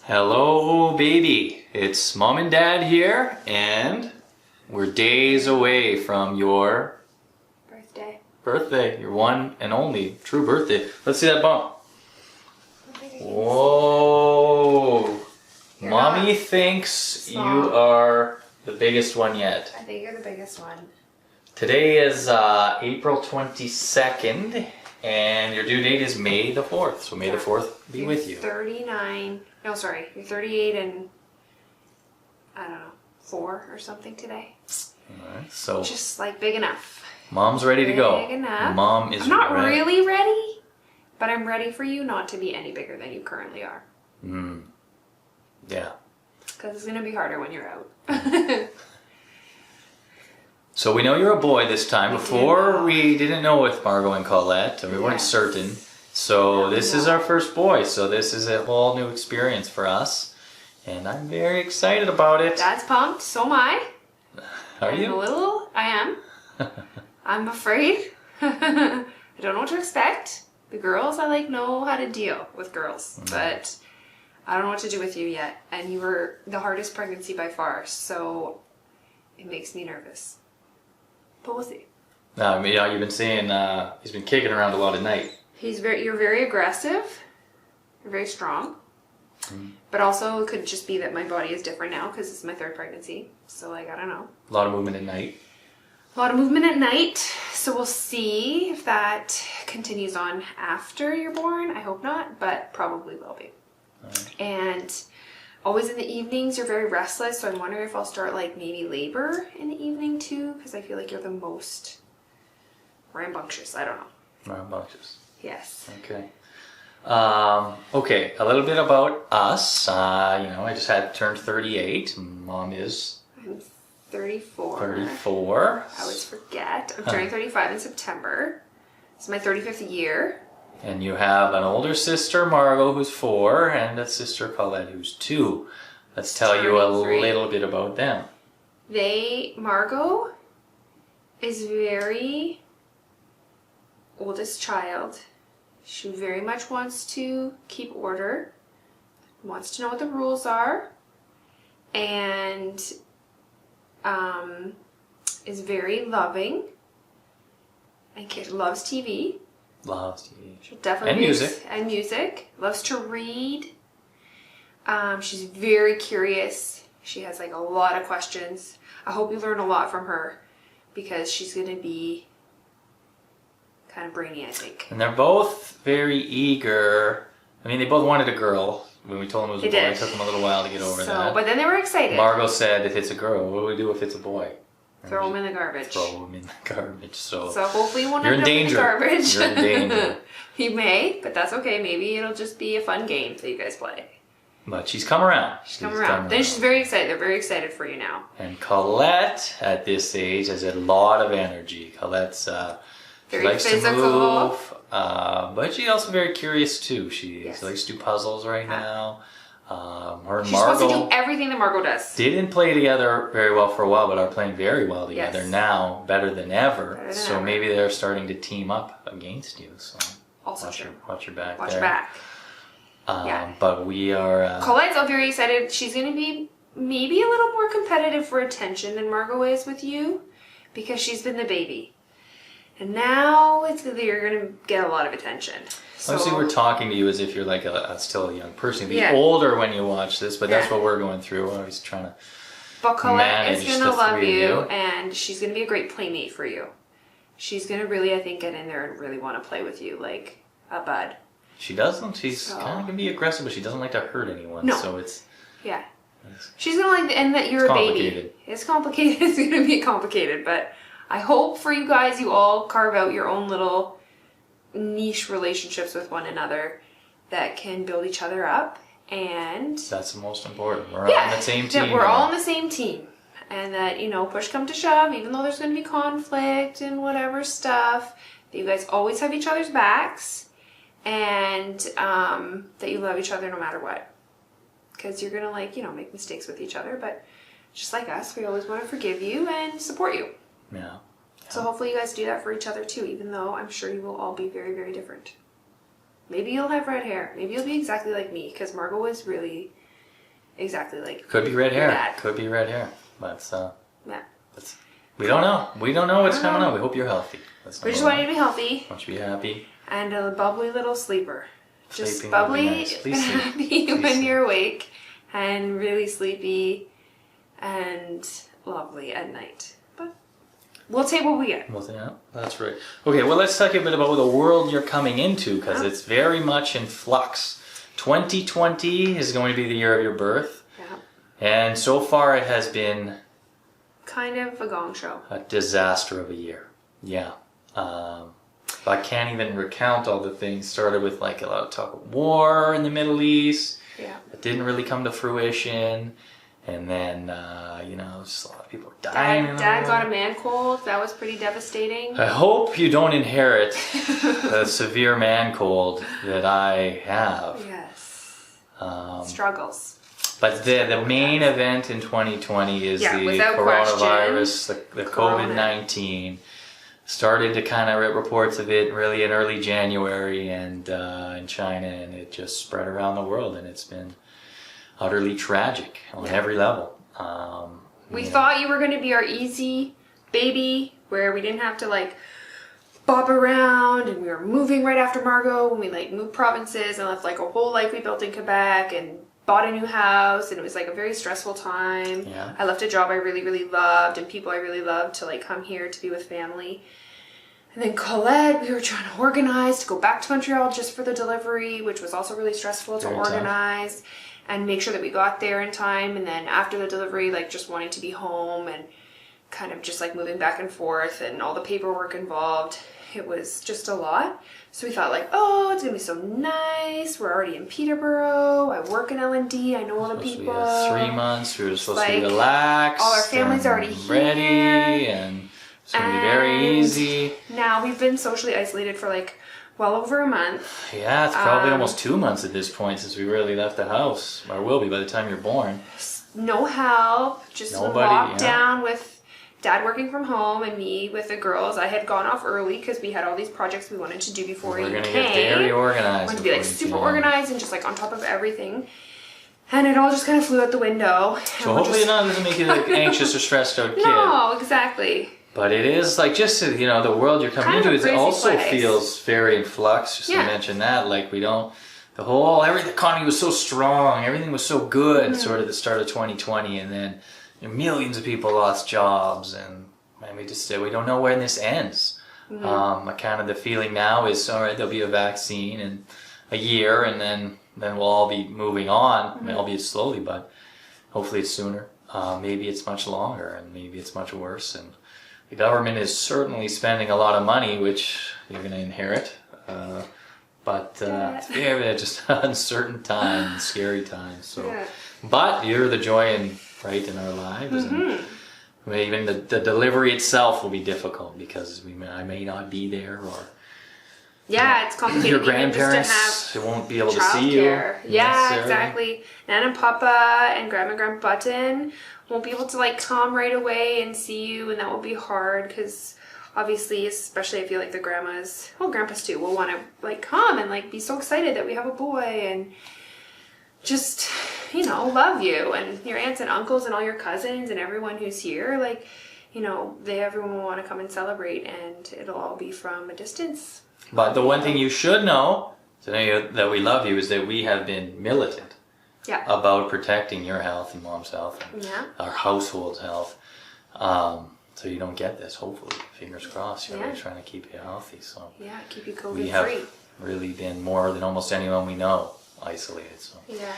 Hello, baby. It's mom and dad here, and we're days away from your birthday, your one and only true birthday. Let's see that bump. Whoa. Mommy thinks you are the biggest one yet. I think you're the biggest one. Today is April 22nd, and your due date is May the 4th. So May the 4th be with you. 39. No, sorry. You're 38 and, I don't know, 4 or something today. Alright, so Just like big enough. mom's ready to go. Big enough. Mom is I'm not ready. really ready, but I'm ready for you not to be any bigger than you currently are. Yeah. Because it's going to be harder when you're out. So we know you're a boy this time. We Before do. we didn't know with Margot and Colette, and we weren't Yes. certain. So this is No. our first boy. So this is a whole new experience for us, and I'm very excited about it. Dad's pumped. So am I. Are I'm a you? little. I am. I'm afraid. I don't know what to expect. The girls, I know how to deal with girls, but I don't know what to do with you yet. And you were the hardest pregnancy by far, so it makes me nervous. But we'll see. You've been saying he's been kicking around a lot at night. You're very aggressive. You're very strong. But also it could just be that my body is different now because it's my third pregnancy. So I don't know. A lot of movement at night. A lot of movement at night, so we'll see if that continues on after you're born. I hope not, but probably will be. Right. And always in the evenings, you're very restless, so I'm wondering if I'll start maybe labor in the evening too, because I feel like you're the most rambunctious. I don't know. Rambunctious. Yes. Okay. Okay, a little bit about us. I just turned 38. Mom is I'm 34. 34. I always forget. I'm turning 35 in September. It's my 35th year. And you have an older sister, Margot, who's 4, and a sister, Colette, who's 2. Let's tell you a Turning 3. little bit about them. Margot is very oldest child. She very much wants to keep order, wants to know what the rules are, and is very loving. And kid loves TV. Loves TV. She'll definitely And music. And music. Loves to read. She's very curious. She has a lot of questions. I hope you learn a lot from her because she's going to be kind of brainy, I think. And they're both very eager. They both wanted a girl. When we told them it was a boy, did. it took them a little while to get over that. But then they were excited. Margot said, if it's a girl, what do we do if it's a boy? Throw them in the garbage. Throw them in the garbage. So hopefully you won't you're end in up in the danger. garbage. You're in danger. You may, but that's okay. Maybe it'll just be a fun game that you guys play. But she's come around. She's come around. Then she's very excited. They're very excited for you now. And Colette, at this age, has a lot of energy. Colette's she Very likes physical. to move, but she's also very curious too. She Yes. likes to do puzzles right now. Her and She's supposed to do Margot everything that Margot does. didn't play together very well for a while, but are playing very well together Yes. now, better than ever. Better than So ever. maybe they're starting to team up against you. So Also watch true. watch your back Watch there. your back. Yeah. But we are. Colette's all very excited. She's going to be maybe a little more competitive for attention than Margot is with you because she's been the baby. And now you're going to get a lot of attention. So, Obviously, we're talking to you as if you're still a young person. Be Yeah. older when you watch this, but that's Yeah. what we're going through. We're always trying to. but Colette is manage going the to love three of you, you. and she's going to be a great playmate for you. She's going to really, I think, get in there and really want to play with you like a bud. She doesn't. She's So- kind of can be aggressive, but she doesn't like to hurt anyone. No. So it's. Yeah. She's going to and that you're It's a baby. complicated. It's complicated. It's going to be complicated, but I hope for you guys, you all carve out your own little niche relationships with one another that can build each other up. And That's the most important. We're on the same team. that we're all on the same team. And that, push come to shove, even though there's going to be conflict and whatever stuff, that you guys always have each other's backs. And that you love each other no matter what. Because you're going to, make mistakes with each other. But just like us, we always want to forgive you and support you. Yeah. So hopefully you guys do that for each other too, even though I'm sure you will all be very, very different. Maybe you'll have red hair. Maybe you'll be exactly like me, because Margot was really exactly like Could be red hair. Dad. Could be red hair. But Yeah. we don't know. We don't know what's coming up. We hope you're healthy. We just want you to be healthy. Want you to be happy. And a bubbly little sleeper. Just Sleeping bubbly would be nice. Please and sleep. happy Please when sleep. you're awake. And really sleepy and lovely at night. But we'll take what we get. Well, yeah, that's right. Okay, well, let's talk a bit about the world you're coming into, because it's very much in flux. 2020 is going to be the year of your birth. Yeah. And so far it has been Kind of a gong show. a disaster of a year. Yeah. I can't even recount all the things. Started with like a lot of talk of war in the Middle East. Yeah. It didn't really come to fruition. And then, just a lot of people dying. Dad got a man cold. That was pretty devastating. I hope you don't inherit the severe man cold that I have. Yes. Um, Struggles. But the main event in 2020 is the without coronavirus, the Corona. COVID-19. Started to kind of read reports of it really in early January and in China, and it just spread around the world, and it's been utterly tragic on every level. We thought you were going to be our easy baby, where we didn't have to like bob around, and we were moving right after Margot when we like moved provinces and left like a whole life we built in Quebec and bought a new house, and it was like a very stressful time. Yeah. I left a job I really, really loved and people I really loved to like come here to be with family. And then Colette, we were trying to organize to go back to Montreal just for the delivery, which was also really stressful to Very tough. organize and make sure that we got there in time. And then after the delivery, like just wanting to be home and kind of just like moving back and forth and all the paperwork involved. It was just a lot. So we thought like, oh, it's gonna be so nice. We're already in Peterborough. I work in L&D. I know all the people. We had 3 months. We were supposed to be Like, relaxed. all our family's and already ready, here. and it's going to be very easy. Now we've been socially isolated for like well over a month. Yeah, it's probably almost 2 months at this point since we really left the house. Or will be by the time you're born. No help. Just Nobody, locked yeah. down with Dad working from home and me with the girls. I had gone off early because we had all these projects we wanted to do before We're you going to came. get very I organized. wanted to be like before you super came. organized and just like on top of everything. And it all just kind of flew out the window. So hopefully it doesn't make you like anxious or stressed out kid. No, exactly. But it is like just the world you're coming Kind of into. a It crazy also place. feels very in flux. Just to Yeah. mention that, like the economy was so strong, everything was so good, Mm-hmm. sort of the start of 2020, and then millions of people lost jobs, and we don't know when this ends. Mm-hmm. Kind of the feeling now is, all right, there'll be a vaccine in a year, and then we'll all be moving on, Mm-hmm. albeit slowly, but hopefully it's sooner. Maybe it's much longer, and maybe it's much worse, and the government is certainly spending a lot of money, which you're going to inherit. But it's very just uncertain times, scary times. So, Yeah. but you're the joy in our lives, and even the delivery itself will be difficult because I may not be there, or Yeah, it's complicated. your even just to grandparents have won't be able to see you. childcare. Yeah, necessarily. exactly. Nana and Papa and Grandma and Grandpa Button won't be able to like come right away and see you, and that will be hard because obviously, especially I feel like the grandmas, grandpas too, will want to like come and like be so excited that we have a boy and just love you, and your aunts and uncles and all your cousins and everyone who's here, like everyone will want to come and celebrate, and it'll all be from a distance. But the one thing you should know today that we love you is that we have been militant Yeah. about protecting your health and Mom's health and Yeah. our household's health. So you don't get this, hopefully. Fingers crossed. You're really trying to keep you healthy. So Yeah, keep you COVID we have free. really been more than almost anyone we know isolated. So Yeah.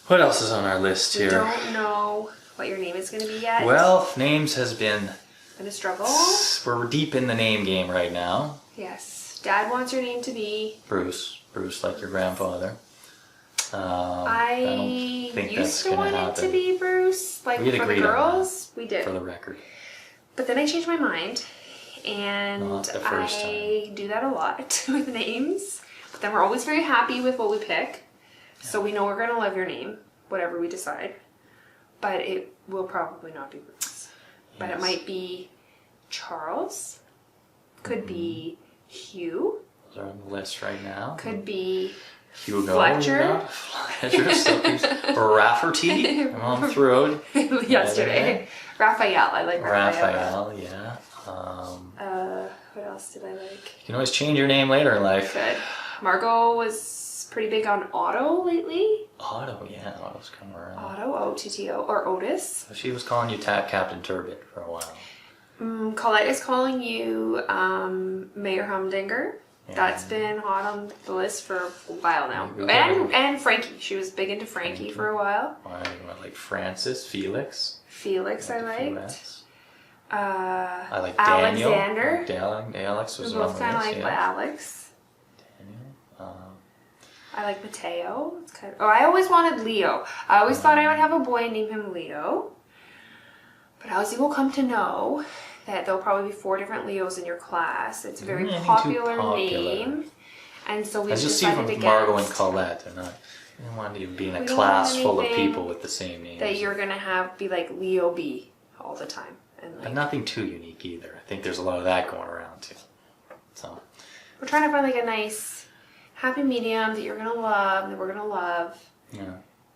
what else is on our list We here? don't know what your name is going to be yet. Well, names has been... Been a struggle. We're deep in the name game right now. Yes. Dad wants your name to be. Bruce, like your grandfather. I don't think used that's to gonna want it happen. to be Bruce. Like We had for the agreed on girls, we did. For the record. But then I changed my mind, and Not the first I do that a lot with names. But then we're always very happy with what we pick, so we know we're gonna love your name, whatever we decide. But it will probably not be Bruce. But it Yes. might be Charles. Could be Hugh. Those are on the list right now. Could be Hugo. Fletcher. Fletcher. Something. Rafferty. My mom threw out. Yesterday. Raphael. I like Raphael. Raphael, yeah. What else did I like? You can always change your name later in life. Good. Margot was pretty big on Otto lately. Otto, yeah. Otto's coming around. Otto, O-T-T-O, or Otis. So she was calling you Captain Turbot for a while. Colette is calling you Mayor Humdinger. Yeah. That's been hot on the list for a while now. And Frankie. She was big into Frankie for a while. I like Francis, Felix. Felix I liked. I like Alexander. Daniel. Alex was we both kind of like Alex. Daniel. I like Mateo. It's kind of, I always wanted Leo. I always thought I would have a boy and name him Leo. But as you will come to know, that there'll probably be 4 different Leos in your class. It's a very popular name. And so we decided against... As you see from Margot and Colette, they're not... They don't want you to be in a class full of people with the same name. That you're going to be like Leo B all the time. And but nothing too unique either. I think there's a lot of that going around too. So we're trying to find like a nice happy medium that you're going to love, that we're going to love. Yeah.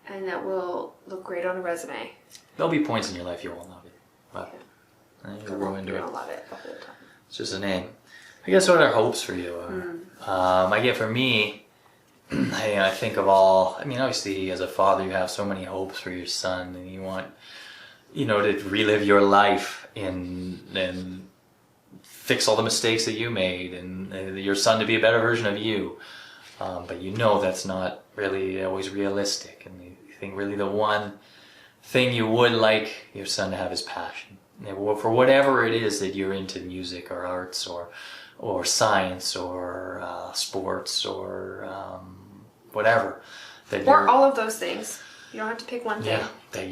And that will look great on a resume. There'll be points in your life you won't love it. But you'll grow into it. You don't love it the whole time. It's just a name. I guess what are hopes for you? I get for me, I think of all, I mean, obviously as a father you have so many hopes for your son and you want, to relive your life and fix all the mistakes that you made and your son to be a better version of you. But that's not really always realistic. And you think really the one thing you would like your son to have is passion. For whatever it is that you're into, music or arts or science or sports or whatever. Or all of those things. You don't have to pick one thing. Yeah, that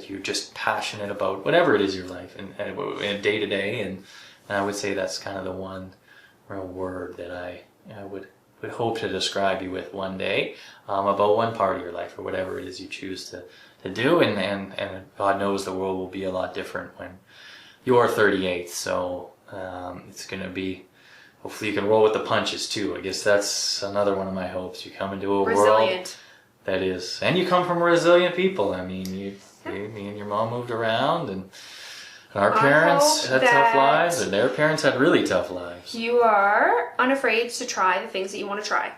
you're just passionate about whatever it is in your life and day to day. And I would say that's kind of the one real word that I would hope to describe you with one day about one part of your life or whatever it is you choose to do. And God knows the world will be a lot different when you're 38. So it's going to be, hopefully you can roll with the punches too. I guess that's another one of my hopes. You come into a world that is, and you come from resilient people. I mean, me and your mom moved around and our parents had tough lives, and their parents had really tough lives. You are unafraid to try the things that you want to try,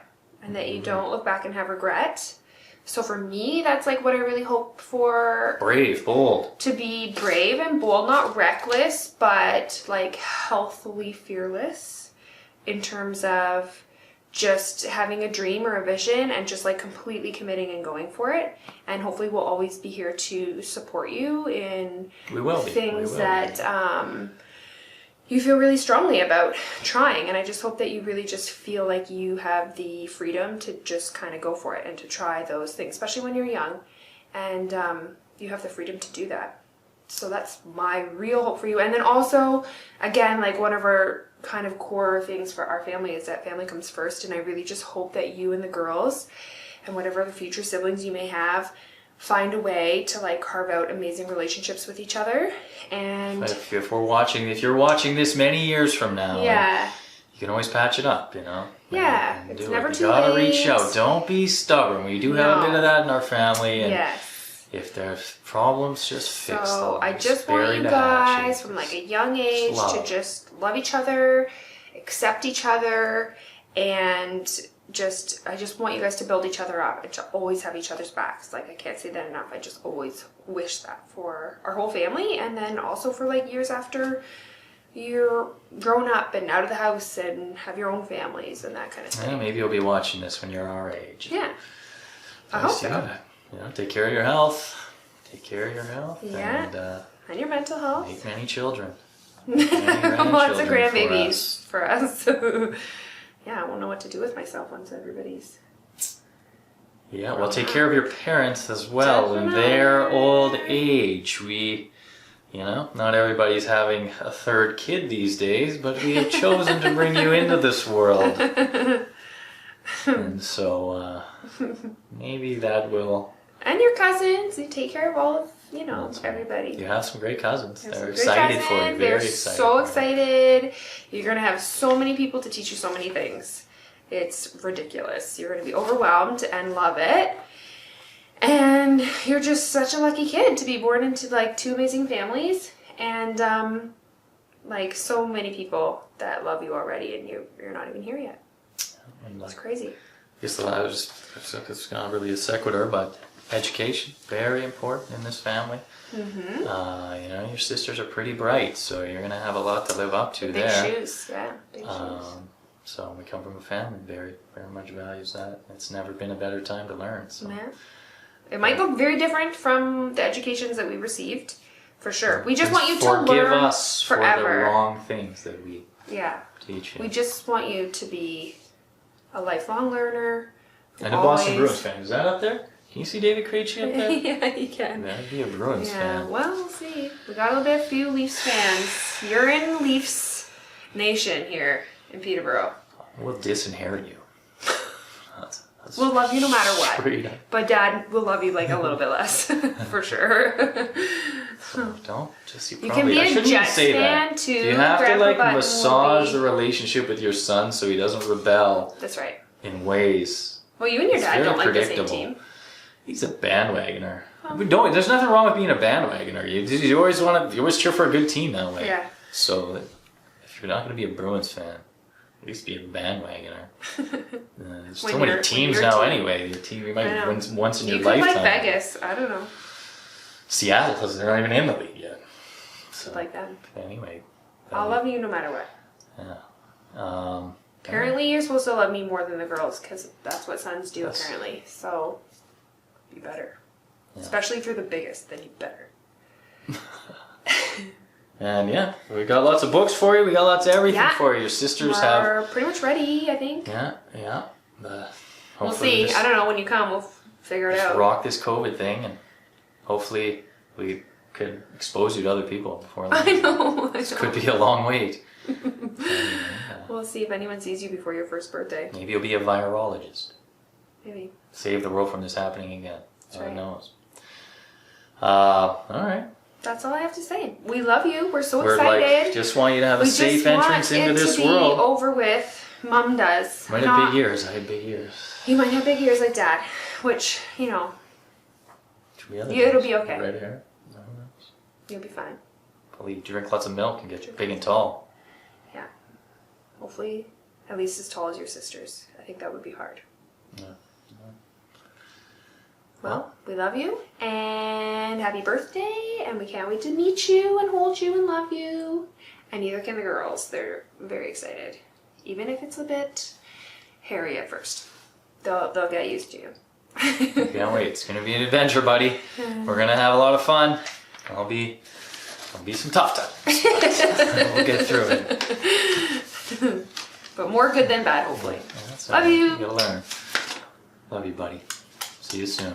and that you don't look back and have regret. So for me, that's like what I really hope for. Brave, bold. To be brave and bold, not reckless, but like healthily fearless in terms of just having a dream or a vision and just like completely committing and going for it. And hopefully we'll always be here to support you in things that you feel really strongly about trying. And I just hope that you really just feel like you have the freedom to just kind of go for it and to try those things, especially when you're young. And you have the freedom to do that. So that's my real hope for you. And then also, again, like one of our kind of core things for our family is that family comes first. And I really just hope that you and the girls and whatever other future siblings you may have find a way to like carve out amazing relationships with each other. And if you're watching this many years from now, you can always patch it up, Yeah, and it's never too late. You gotta late. Reach out. Don't be stubborn. We do have a bit of that in our family. And if there's problems, just fix them. So I just want you guys from like a young age to just love each other, accept each other, and I just want you guys to build each other up and to always have each other's backs. Like I can't say that enough. I just always wish that for our whole family, and then also for like years after you're grown up and out of the house and have your own families and that kind of thing. Yeah, maybe you'll be watching this when you're our age. Yeah, I hope so. Take care of your health. Yeah, and your mental health. Make many children. Lots of grandbabies for us. Yeah, I won't know what to do with myself once everybody's... Yeah, well, take care of your parents as well in their old age. Not everybody's having a third kid these days, but we have chosen to bring you into this world. And so maybe that will... And your cousins, you take care of all of, everybody. You have some great cousins. They're excited for you. Very excited. So excited. You're going to have so many people to teach you so many things. It's ridiculous. You're going to be overwhelmed and love it. And you're just such a lucky kid to be born into like 2 amazing families and like so many people that love you already, and you're not even here yet. It's crazy. It's not really a sequitur, but education, very important in this family. Mm-hmm. You know, your sisters are pretty bright, so you're going to have a lot to live up to Big there. shoes, yeah, big shoes. So we come from a family that very, very much values that. It's never been a better time to learn. So. Yeah. It might look very different from the educations that we received, for sure. We just want you to learn forgive us forever. for the wrong things that we teach you. We just want you to be a lifelong learner. And a Boston Bruins fan. Is that up there? Can you see David Krejci up there? Yeah, you can. That'd be a Bruins fan. Well, we'll see. We got a few Leafs fans. You're in Leafs Nation here in Peterborough. We'll disinherit you. We'll love you no matter what. Straight up. But Dad will love you like a little bit less, for sure. So don't just You can be a Jets fan too. You have to Grandpa like Button will massage be- the relationship with your son so he doesn't rebel That's right. in ways. Well, you and your It's dad very don't like the same predictable. team. He's a bandwagoner. We don't. There's nothing wrong with being a bandwagoner. You always want to. You always cheer for a good team that way. Yeah. So if you're not going to be a Bruins fan, at least be a bandwagoner. There's When so many you're- teams when now your team- anyway. Your team you might I know. win once in You your could lifetime. like Vegas. I don't know. Seattle because they're not even in the league yet. So Like that. anyway. I'll love you no matter what. Yeah. Apparently, you're supposed to love me more than the girls because that's what sons do. Yes. Apparently, so you better. Yeah. Especially if you're the biggest, then you better. And yeah, we got lots of books for you. We got lots of everything Yeah. for you. Your sisters have. We're pretty much ready, I think. Yeah. We'll Hopefully see. just- I don't know when you come. We'll figure it Just out. rock this COVID thing, and hopefully we could expose you to other people before long. I know. This could be a long wait. We'll see if anyone sees you before your first birthday. Maybe you'll be a virologist. Maybe. Save the world from this happening again. That's Who right. knows? All right. That's all I have to say. We love you. We're so We're excited. like, just want you to have a we safe just entrance want into it this to be world. over with. Mom does. Might have big ears. I had big ears. You might have big ears like Dad, which, you know, Should we have Yeah, it'll ears? be okay. Red hair. No, no. you'll be fine. Probably drink lots of milk and get big and tall. Yeah. Hopefully, at least as tall as your sisters. I think that would be hard. Yeah. Well, we love you and happy birthday, and we can't wait to meet you and hold you and love you. And neither can the girls. They're very excited, even if it's a bit hairy at first. They'll get used to you. Can't wait. It's gonna be an adventure, buddy. We're gonna have a lot of fun. I'll be some tough times. We'll get through it. But more good than bad, hopefully. Yeah, that's Love all right. you. You gotta learn. Love you, buddy. See you soon.